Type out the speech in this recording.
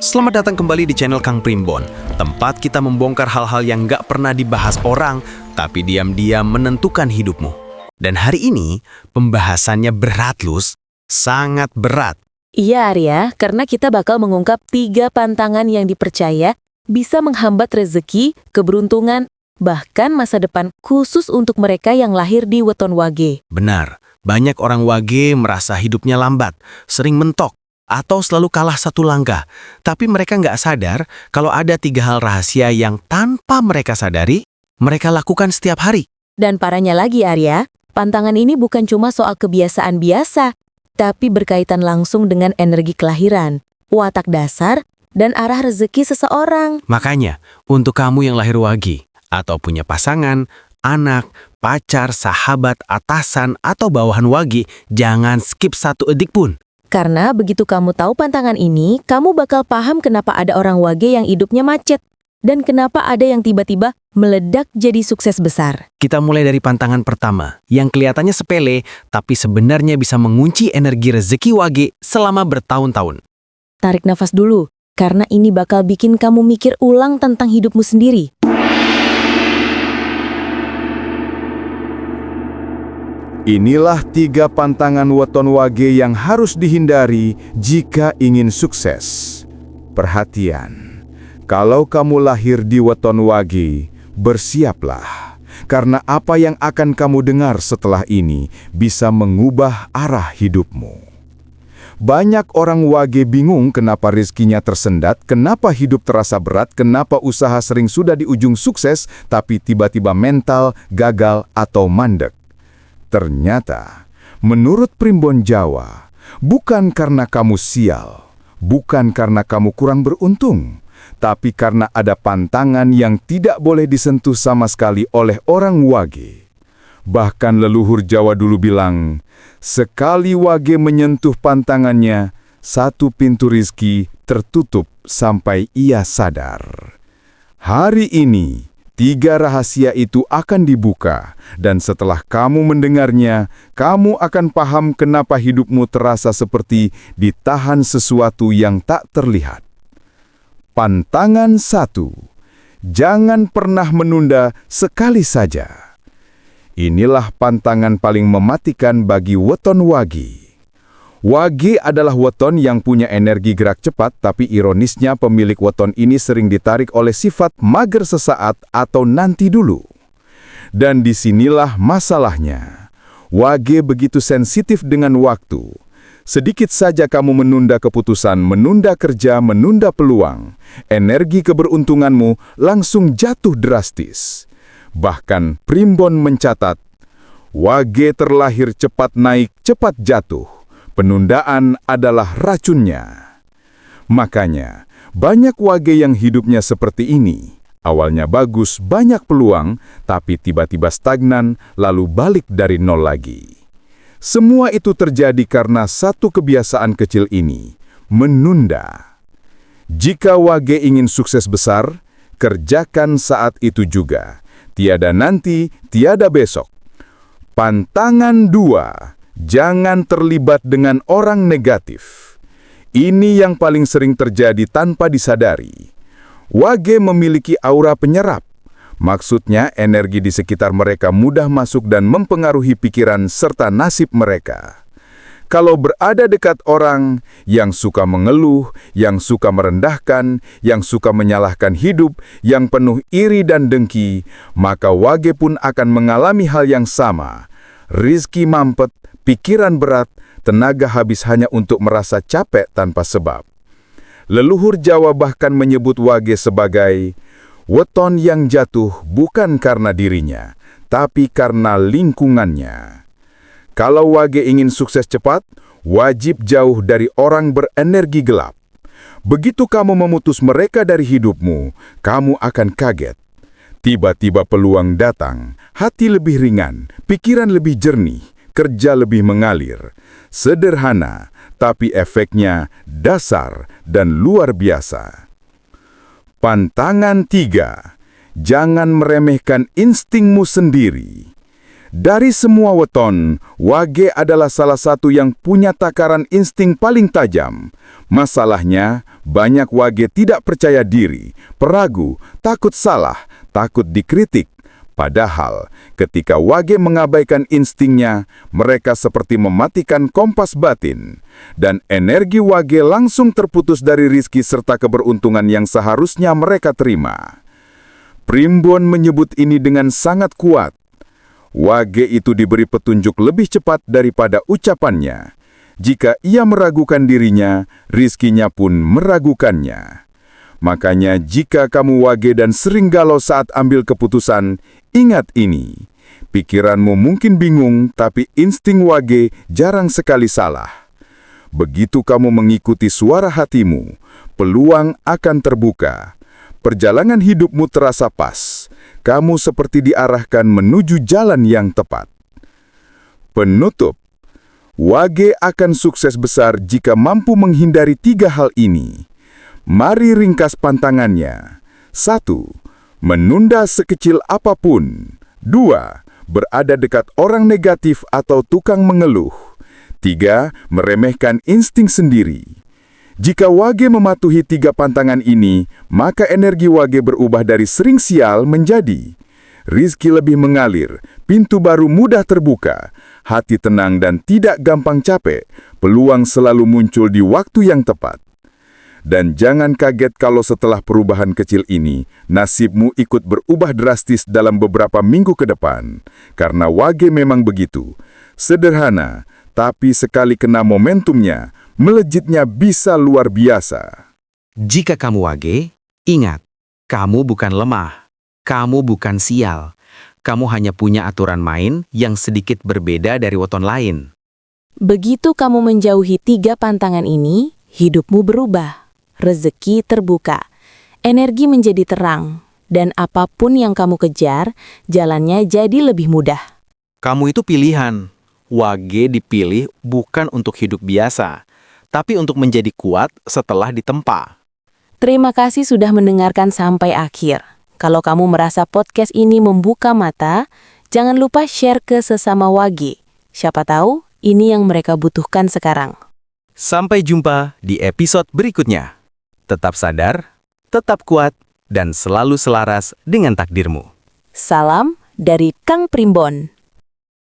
Selamat datang kembali di channel Kang Primbon, tempat kita membongkar hal-hal yang nggak pernah dibahas orang, tapi diam-diam menentukan hidupmu. Dan hari ini, pembahasannya berat, Lus. Sangat berat. Iya, Arya, karena kita bakal mengungkap 3 pantangan yang dipercaya bisa menghambat rezeki, keberuntungan, bahkan masa depan khusus untuk mereka yang lahir di weton Wage. Benar, banyak orang Wage merasa hidupnya lambat, sering mentok, atau selalu kalah satu langkah. Tapi mereka nggak sadar kalau ada 3 hal rahasia yang tanpa mereka sadari, mereka lakukan setiap hari. Dan parahnya lagi, Arya, pantangan ini bukan cuma soal kebiasaan biasa, tapi berkaitan langsung dengan energi kelahiran, watak dasar, dan arah rezeki seseorang. Makanya, untuk kamu yang lahir Wage, atau punya pasangan, anak, pacar, sahabat, atasan, atau bawahan Wage, jangan skip satu detik pun. Karena begitu kamu tahu pantangan ini, kamu bakal paham kenapa ada orang Wage yang hidupnya macet, dan kenapa ada yang tiba-tiba meledak jadi sukses besar. Kita mulai dari pantangan pertama, yang kelihatannya sepele, tapi sebenarnya bisa mengunci energi rezeki Wage selama bertahun-tahun. Tarik nafas dulu, karena ini bakal bikin kamu mikir ulang tentang hidupmu sendiri. Inilah 3 pantangan weton Wage yang harus dihindari jika ingin sukses. Perhatian, kalau kamu lahir di weton Wage, bersiaplah. Karena apa yang akan kamu dengar setelah ini bisa mengubah arah hidupmu. Banyak orang Wage bingung kenapa rezekinya tersendat, kenapa hidup terasa berat, kenapa usaha sering sudah di ujung sukses, tapi tiba-tiba mental, gagal, atau mandek. Ternyata, menurut Primbon Jawa, bukan karena kamu sial, bukan karena kamu kurang beruntung, tapi karena ada pantangan yang tidak boleh disentuh sama sekali oleh orang Wage. Bahkan leluhur Jawa dulu bilang, sekali Wage menyentuh pantangannya, satu pintu rizki tertutup sampai ia sadar. Hari ini, 3 rahasia itu akan dibuka, dan setelah kamu mendengarnya, kamu akan paham kenapa hidupmu terasa seperti ditahan sesuatu yang tak terlihat. Pantangan 1. Jangan pernah menunda sekali saja. Inilah pantangan paling mematikan bagi weton Wage. Wage adalah weton yang punya energi gerak cepat, tapi ironisnya pemilik weton ini sering ditarik oleh sifat mager sesaat atau nanti dulu. Dan disinilah masalahnya. Wage begitu sensitif dengan waktu. Sedikit saja kamu menunda keputusan, menunda kerja, menunda peluang, energi keberuntunganmu langsung jatuh drastis. Bahkan Primbon mencatat, Wage terlahir cepat naik, cepat jatuh. Penundaan adalah racunnya. Makanya, banyak Wage yang hidupnya seperti ini. Awalnya bagus, banyak peluang, tapi tiba-tiba stagnan, lalu balik dari nol lagi. Semua itu terjadi karena satu kebiasaan kecil ini, menunda. Jika Wage ingin sukses besar, kerjakan saat itu juga. Tiada nanti, tiada besok. Pantangan 2. Jangan terlibat dengan orang negatif. Ini yang paling sering terjadi tanpa disadari. Wage memiliki aura penyerap. Maksudnya, energi di sekitar mereka mudah masuk dan mempengaruhi pikiran serta nasib mereka. Kalau berada dekat orang yang suka mengeluh, yang suka merendahkan, yang suka menyalahkan hidup, yang penuh iri dan dengki, maka Wage pun akan mengalami hal yang sama. Rizki mampet, pikiran berat, tenaga habis hanya untuk merasa capek tanpa sebab. Leluhur Jawa bahkan menyebut Wage sebagai weton yang jatuh bukan karena dirinya, tapi karena lingkungannya. Kalau Wage ingin sukses cepat, wajib jauh dari orang berenergi gelap. Begitu kamu memutus mereka dari hidupmu, kamu akan kaget. Tiba-tiba peluang datang, hati lebih ringan, pikiran lebih jernih, kerja lebih mengalir. Sederhana, tapi efeknya dasar dan luar biasa. Pantangan 3. Jangan meremehkan instingmu sendiri. Dari semua weton, Wage adalah salah satu yang punya takaran insting paling tajam. Masalahnya, banyak Wage tidak percaya diri, peragu, takut salah, takut dikritik. Padahal, ketika Wage mengabaikan instingnya, mereka seperti mematikan kompas batin. Dan energi Wage langsung terputus dari rezeki serta keberuntungan yang seharusnya mereka terima. Primbon menyebut ini dengan sangat kuat. Wage itu diberi petunjuk lebih cepat daripada ucapannya. Jika ia meragukan dirinya, rizkinya pun meragukannya. Makanya jika kamu Wage dan sering galau saat ambil keputusan, ingat ini. Pikiranmu mungkin bingung, tapi insting Wage jarang sekali salah. Begitu kamu mengikuti suara hatimu, peluang akan terbuka. Perjalanan hidupmu terasa pas. Kamu seperti diarahkan menuju jalan yang tepat. Penutup. Wage akan sukses besar jika mampu menghindari 3 hal ini. Mari ringkas pantangannya. 1. Menunda sekecil apapun. 2. Berada dekat orang negatif atau tukang mengeluh. 3. Meremehkan insting sendiri. Jika Wage mematuhi 3 pantangan ini, maka energi Wage berubah dari sering sial menjadi rizki lebih mengalir, pintu baru mudah terbuka, hati tenang dan tidak gampang capek, peluang selalu muncul di waktu yang tepat. Dan jangan kaget kalau setelah perubahan kecil ini, nasibmu ikut berubah drastis dalam beberapa minggu ke depan. Karena Wage memang begitu. Sederhana, tapi sekali kena momentumnya, melejitnya bisa luar biasa. Jika kamu Wage, ingat, kamu bukan lemah, kamu bukan sial. Kamu hanya punya aturan main yang sedikit berbeda dari weton lain. Begitu kamu menjauhi 3 pantangan ini, hidupmu berubah. Rezeki terbuka, energi menjadi terang, dan apapun yang kamu kejar, jalannya jadi lebih mudah. Kamu itu pilihan. Wage dipilih bukan untuk hidup biasa, tapi untuk menjadi kuat setelah ditempa. Terima kasih sudah mendengarkan sampai akhir. Kalau kamu merasa podcast ini membuka mata, jangan lupa share ke sesama Wage. Siapa tahu ini yang mereka butuhkan sekarang. Sampai jumpa di episode berikutnya. Tetap sadar, tetap kuat, dan selalu selaras dengan takdirmu. Salam dari Kang Primbon.